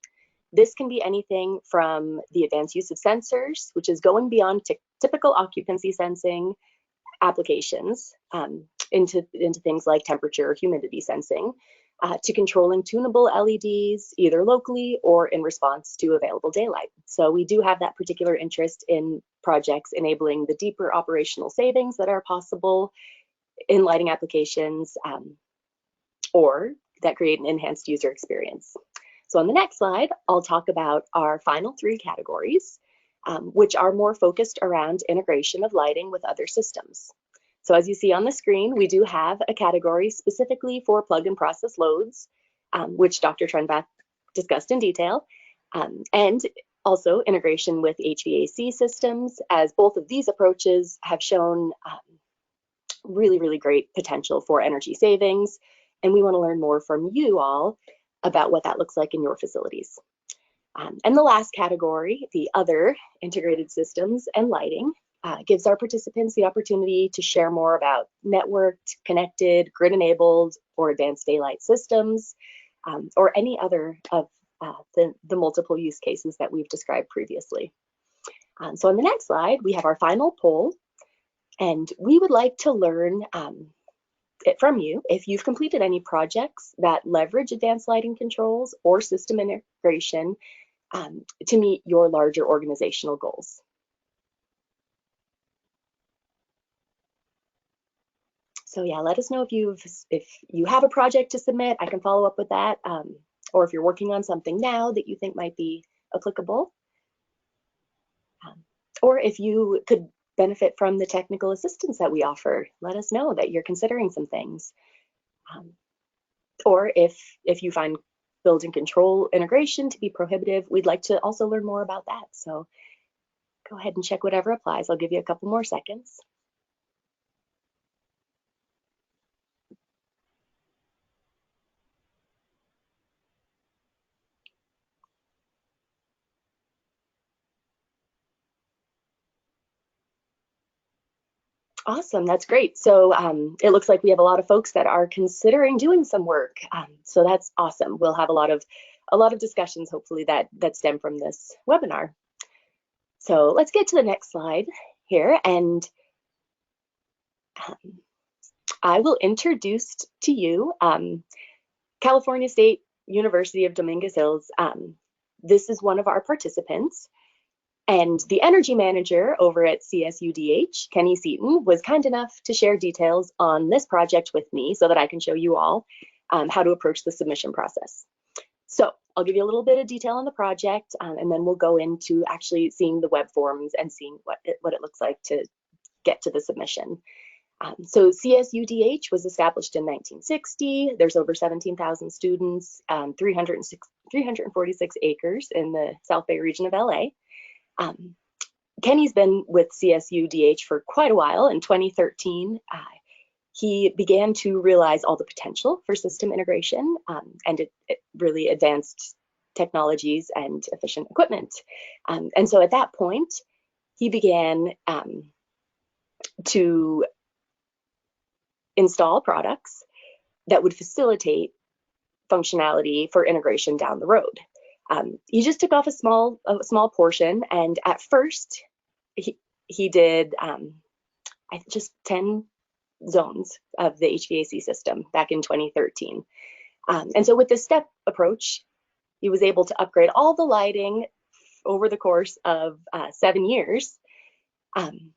This can be anything from the advanced use of sensors, which is going beyond typical occupancy sensing applications into things like temperature or humidity sensing, to controlling tunable LEDs, either locally or in response to available daylight. So we do have that particular interest in projects enabling the deeper operational savings that are possible in lighting applications, or that create an enhanced user experience. So on the next slide, I'll talk about our final three categories, which are more focused around integration of lighting with other systems. So as you see on the screen, we do have a category specifically for plug and process loads, which Dr. Trenbath discussed in detail, and also integration with HVAC systems, as both of these approaches have shown really, really great potential for energy savings and we want to learn more from you all about what that looks like in your facilities. And the last category, the other integrated systems and lighting, gives our participants the opportunity to share more about networked, connected, grid-enabled, or advanced daylight systems, or any other of the multiple use cases that we've described previously. So on the next slide, we have our final poll, and we would like to learn from you if you've completed any projects that leverage advanced lighting controls or system integration to meet your larger organizational goals. So yeah, let us know if you have a project to submit. I can follow up with that, or if you're working on something now that you think might be applicable, or if you could benefit from the technical assistance that we offer. Let us know that you're considering some things, or if you find building control integration to be prohibitive, we'd like to also learn more about that. So go ahead and check whatever applies. I'll give you a couple more seconds. Awesome, that's great. So it looks like we have a lot of folks that are considering doing some work. So that's awesome. We'll have a lot of discussions, hopefully, that stem from this webinar. So let's get to the next slide here, and I will introduce to you California State University of Dominguez Hills. This is one of our participants. And the energy manager over at CSUDH, Kenny Seaton, was kind enough to share details on this project with me so that I can show you all how to approach the submission process. So I'll give you a little bit of detail on the project, and then we'll go into actually seeing the web forms and seeing what it looks like to get to the submission. So CSUDH was established in 1960. There's over 17,000 students, 346 acres in the South Bay region of LA. Kenny's been with CSUDH for quite a while. In 2013, he began to realize all the potential for system integration and it really advanced technologies and efficient equipment. And so at that point, he began to install products that would facilitate functionality for integration down the road. He just took off a small portion, and at first he did just 10 zones of the HVAC system back in 2013. And so with this step approach, he was able to upgrade all the lighting over the course of 7 years. And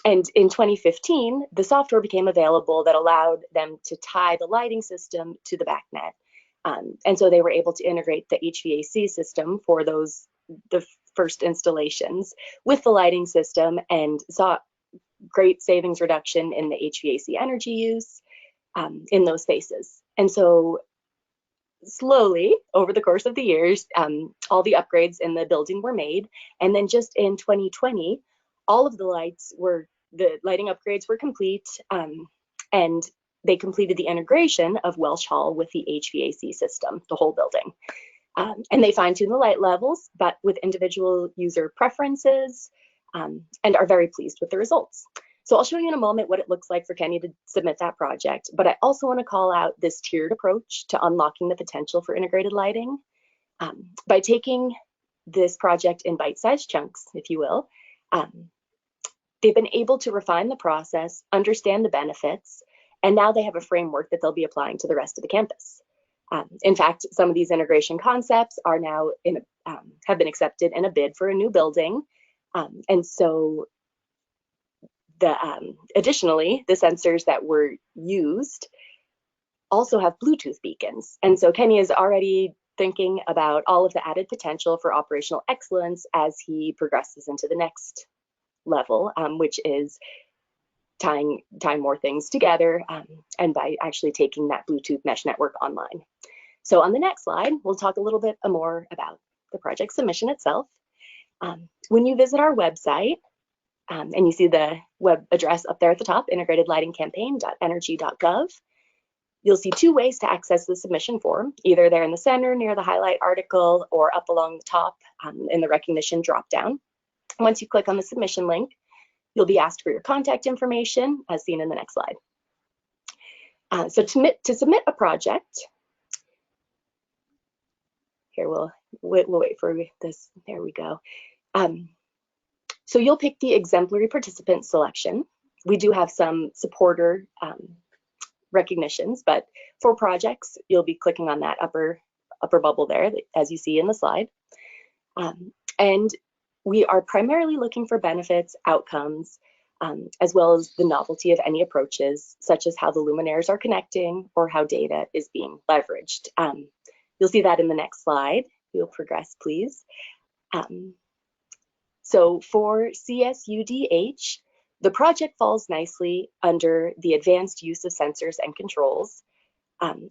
in 2015, the software became available that allowed them to tie the lighting system to the BACnet. And so they were able to integrate the HVAC system for the first installations with the lighting system, and saw great savings reduction in the HVAC energy use in those spaces. And so slowly over the course of the years, all the upgrades in the building were made. And then just in 2020, all of the lighting upgrades were complete, and they completed the integration of Welsh Hall with the HVAC system, the whole building. And they fine-tuned the light levels, but with individual user preferences, and are very pleased with the results. So I'll show you in a moment what it looks like for Kenny to submit that project, but I also want to call out this tiered approach to unlocking the potential for integrated lighting. By taking this project in bite-sized chunks, if you will, they've been able to refine the process, understand the benefits, and now they have a framework that they'll be applying to the rest of the campus. In fact, some of these integration concepts are now have been accepted in a bid for a new building. And so additionally, the sensors that were used also have Bluetooth beacons. And so Kenny is already thinking about all of the added potential for operational excellence as he progresses into the next level, which is tying more things together, and by actually taking that Bluetooth mesh network online. So on the next slide, we'll talk a little bit more about the project submission itself. When you visit our website, and you see the web address up there at the top, integratedlightingcampaign.energy.gov, You'll see two ways to access the submission form, either there in the center near the highlight article or up along the top in the recognition dropdown. Once you click on the submission link, you'll be asked for your contact information as seen in the next slide. So to submit a project, here we'll wait for this, there we go. So you'll pick the exemplary participant selection. We do have some supporter recognitions, but for projects, you'll be clicking on that upper bubble there, as you see in the slide. And we are primarily looking for benefits, outcomes, as well as the novelty of any approaches, such as how the luminaires are connecting or how data is being leveraged. You'll see that in the next slide. You'll progress, please. So for CSUDH, the project falls nicely under the advanced use of sensors and controls,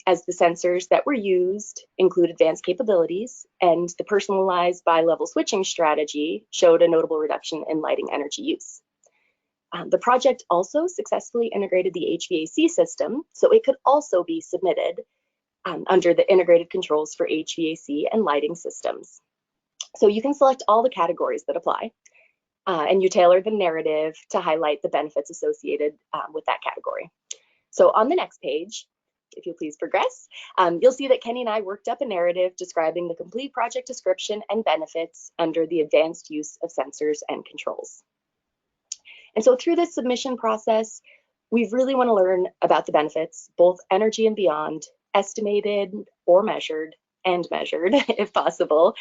as the sensors that were used include advanced capabilities, and the personalized bi-level switching strategy showed a notable reduction in lighting energy use. The project also successfully integrated the HVAC system, so it could also be submitted under the integrated controls for HVAC and lighting systems. So you can select all the categories that apply, and you tailor the narrative to highlight the benefits associated with that category. So on the next page, if you'll please progress, you'll see that Kenny and I worked up a narrative describing the complete project description and benefits under the advanced use of sensors and controls. And so through this submission process, we really want to learn about the benefits, both energy and beyond, estimated or measured, and measured if possible,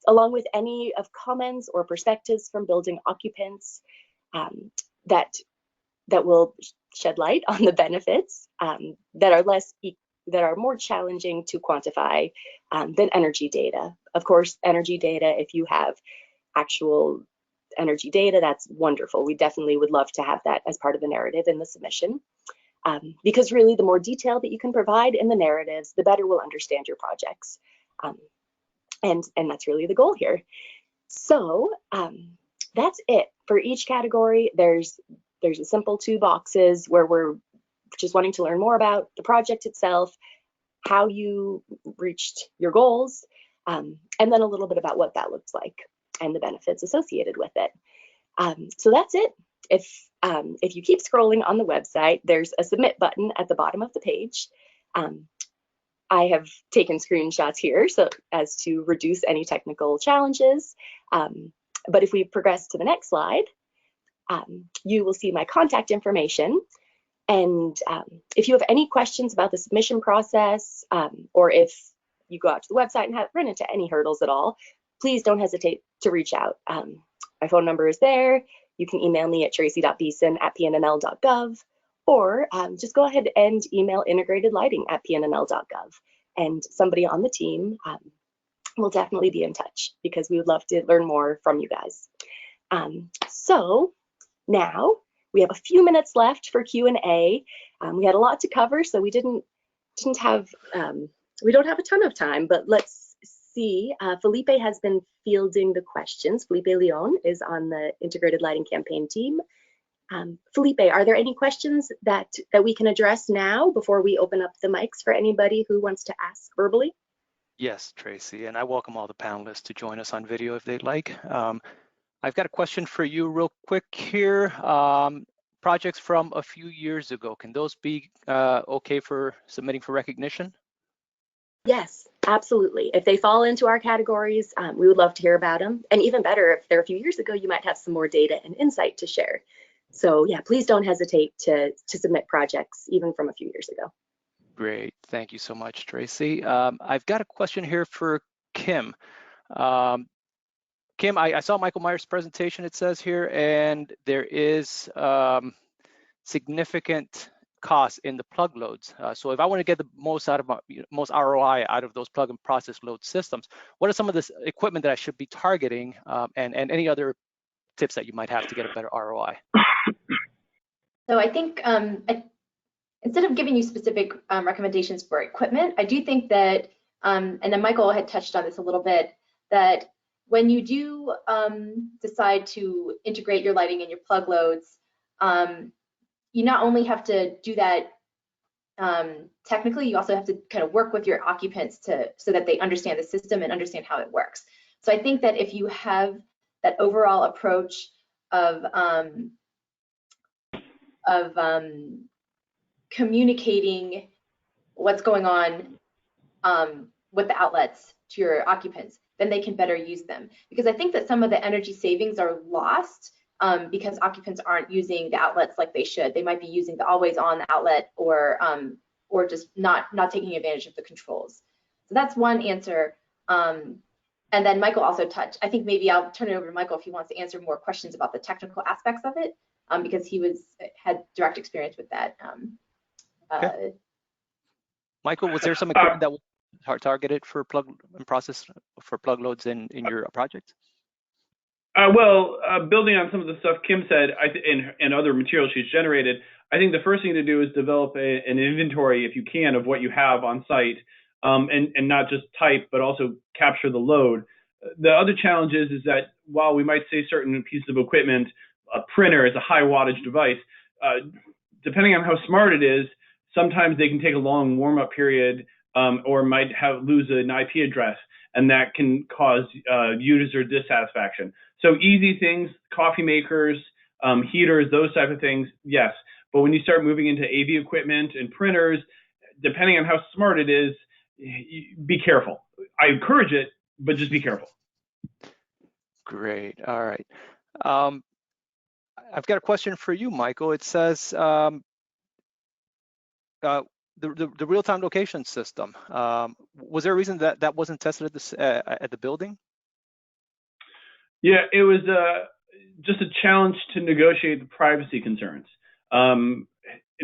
along with any of comments or perspectives from building occupants that will shed light on the benefits that are more challenging to quantify than energy data. Of course, energy data, if you have actual energy data, that's wonderful. We definitely would love to have that as part of the narrative in the submission. Because really the more detail that you can provide in the narratives, the better we'll understand your projects. And that's really the goal here. So that's it. For each category, there's a simple 2 boxes where we're just wanting to learn more about the project itself, how you reached your goals, and then a little bit about what that looks like and the benefits associated with it. So that's it. If you keep scrolling on the website, there's a submit button at the bottom of the page. I have taken screenshots here so as to reduce any technical challenges. But if we progress to the next slide, you will see my contact information. And if you have any questions about the submission process, or if you go out to the website and run into any hurdles at all, please don't hesitate to reach out. My phone number is there. You can email me at tracy.beeson@pnnl.gov, or just go ahead and email integratedlighting@pnnl.gov. And somebody on the team will definitely be in touch because we would love to learn more from you guys. So now we have a few minutes left for Q&A. We had a lot to cover, so we don't have a ton of time, but let's see. Felipe has been fielding the questions. Felipe Leon is on the Integrated Lighting Campaign team. Felipe, are there any questions that we can address now before we open up the mics for anybody who wants to ask verbally? Yes, Tracy, and I welcome all the panelists to join us on video if they'd like. I've got a question for you real quick here. Projects from a few years ago, can those be okay for submitting for recognition? Yes, absolutely. If they fall into our categories, we would love to hear about them. And even better, if they're a few years ago, you might have some more data and insight to share. So yeah, please don't hesitate to submit projects even from a few years ago. Great, thank you so much, Tracy. I've got a question here for Kim. Kim, I saw Michael Meyer's presentation, it says here, and there is significant cost in the plug loads. So if I want to get the most most ROI out of those plug and process load systems, what are some of this equipment that I should be targeting, and any other tips that you might have to get a better ROI? So I think instead of giving you specific recommendations for equipment, I do think that, and then Michael had touched on this a little bit, that when you do decide to integrate your lighting and your plug loads, you not only have to do that technically, you also have to kind of work with your occupants so that they understand the system and understand how it works. So I think that if you have that overall approach of communicating what's going on with the outlets to your occupants, then they can better use them. Because I think that some of the energy savings are lost because occupants aren't using the outlets like they should. They might be using the always on outlet or just not taking advantage of the controls. So that's one answer. And then Michael also touched, I think maybe I'll turn it over to Michael if he wants to answer more questions about the technical aspects of it, because he had direct experience with that. Okay. Michael, was there some equipment that was targeted for plug and process for plug loads in your project? Building on some of the stuff Kim said and other materials she's generated, I think the first thing to do is develop an inventory, if you can, of what you have on site, and not just type, but also capture the load. The other challenge is that while we might say certain pieces of equipment, a printer is a high wattage device, depending on how smart it is, sometimes they can take a long warm-up period or might lose an IP address, and that can cause user dissatisfaction. So easy things, coffee makers, heaters, those type of things, yes. But when you start moving into AV equipment and printers, depending on how smart it is, be careful. I encourage it, but just be careful. Great. All right. I've got a question for you, Michael. It says the real-time location system. Was there a reason that wasn't tested at the building? Yeah, it was just a challenge to negotiate the privacy concerns. And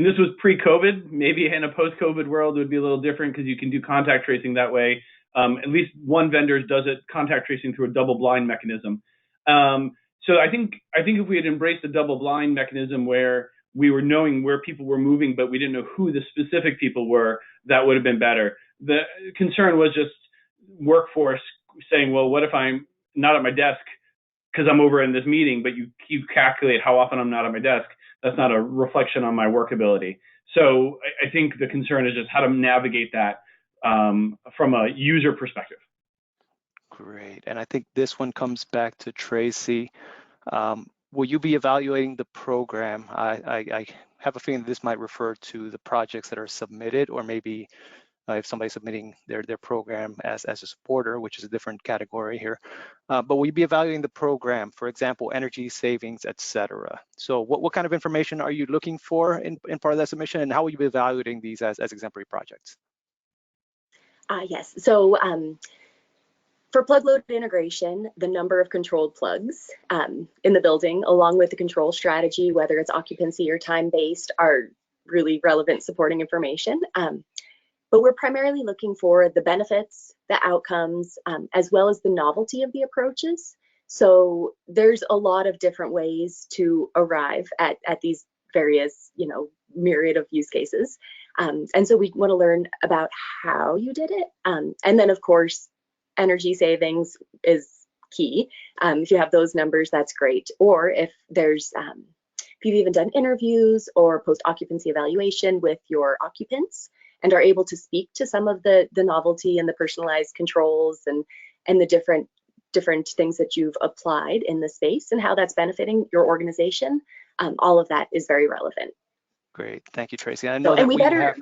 this was pre-COVID. Maybe in a post-COVID world, it would be a little different because you can do contact tracing that way. At least one vendor does it, contact tracing through a double-blind mechanism. So I think if we had embraced the double-blind mechanism where we were knowing where people were moving, but we didn't know who the specific people were, that would have been better. The concern was just workforce saying, well, what if I'm not at my desk because I'm over in this meeting, but you calculate how often I'm not at my desk. That's not a reflection on my workability. So I think the concern is just how to navigate that from a user perspective. Great. And I think this one comes back to Tracy. Will you be evaluating the program? I have a feeling this might refer to the projects that are submitted, or maybe if somebody's submitting their program as a supporter, which is a different category here. But will you be evaluating the program, for example, energy savings, et cetera? So what kind of information are you looking for in part of that submission, and how will you be evaluating these as exemplary projects? Yes, so for plug load integration, the number of controlled plugs in the building, along with the control strategy, whether it's occupancy or time-based, are really relevant supporting information. But we're primarily looking for the benefits, the outcomes, as well as the novelty of the approaches. So there's a lot of different ways to arrive at these various, myriad of use cases. And so we want to learn about how you did it. And then, of course, energy savings is key. If you have those numbers, that's great. Or if there's, if you've even done interviews or post-occupancy evaluation with your occupants, and are able to speak to some of the novelty and the personalized controls and the different things that you've applied in the space and how that's benefiting your organization, all of that is very relevant. Great, thank you, Tracy. I know that we better have,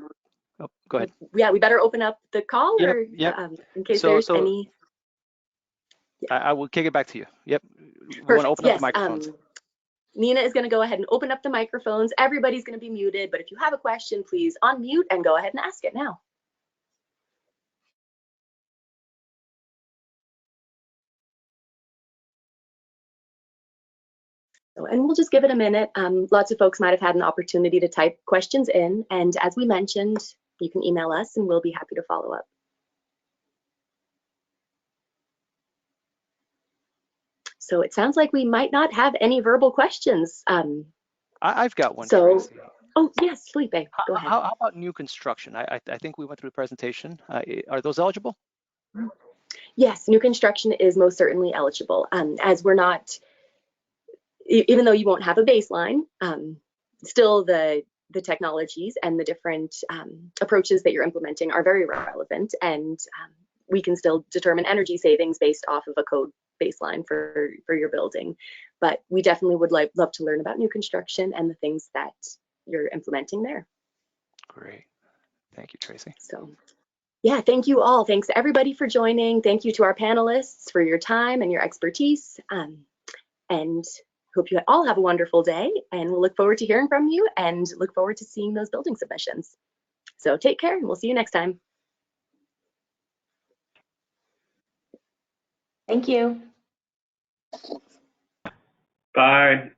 oh, go ahead. Yeah, we better open up the call, yep, or yep. In case there's any. I will kick it back to you. Yep. We Perfect. want to open up the microphones. Nina is going to go ahead and open up the microphones. Everybody's going to be muted, but if you have a question, please unmute and go ahead and ask it now. So, and we'll just give it a minute. Lots of folks might have had an opportunity to type questions in, and as we mentioned, you can email us and we'll be happy to follow up. So it sounds like we might not have any verbal questions. I've got one, so, Tracy. Oh, yes, Felipe, go ahead. How about new construction? I think we went through the presentation. Are those eligible? Yes, new construction is most certainly eligible. As we're not, even though you won't have a baseline, still the the technologies and the different approaches that you're implementing are very relevant, and we can still determine energy savings based off of a code baseline for your building. But we definitely would love to learn about new construction and the things that you're implementing there. Great. Thank you, Tracy. So yeah, thank you all. Thanks everybody for joining. Thank you to our panelists for your time and your expertise. And hope you all have a wonderful day, and we'll look forward to hearing from you and look forward to seeing those building submissions. So take care, and we'll see you next time. Thank you. Bye.